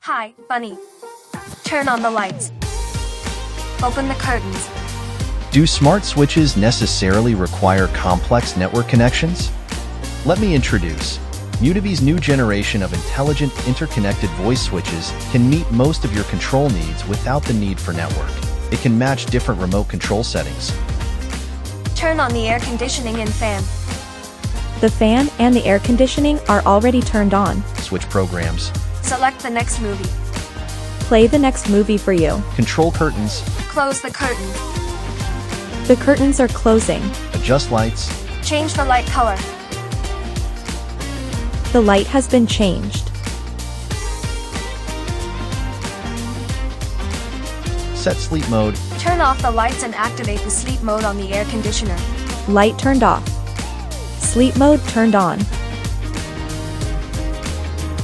Hi, Bunny. Turn on the lights. Open the curtains. Do smart switches necessarily require complex network connections? Let me introduce. MUITAVY's new generation of intelligent, interconnected voice switches can meet most of your control needs without the need for network. It can match different remote control settings. Turn on the air conditioning and fan. The fan and the air conditioning are already turned on. Switch programs. Select the next movie. Play the next movie for you. Control curtains. Close the curtains. The curtains are closing. Adjust lights. Change the light color. The light has been changed. Set sleep mode. Turn off the lights and activate the sleep mode on the air conditioner. Light turned off. Sleep mode turned on.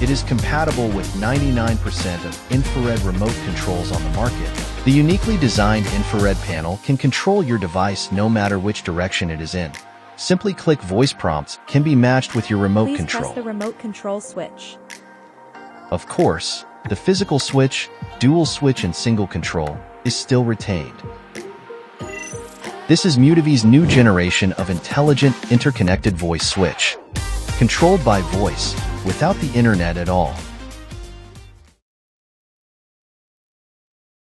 It is compatible with 99% of infrared remote controls on the market. The uniquely designed infrared panel can control your device no matter which direction it is in. Simply click voice prompts can be matched with your remote Please control. press the remote control switch. Of course, the physical switch, dual switch and single control is still retained. This is MUITAVY's new generation of intelligent, interconnected voice switch. Controlled by voice, without the internet at all.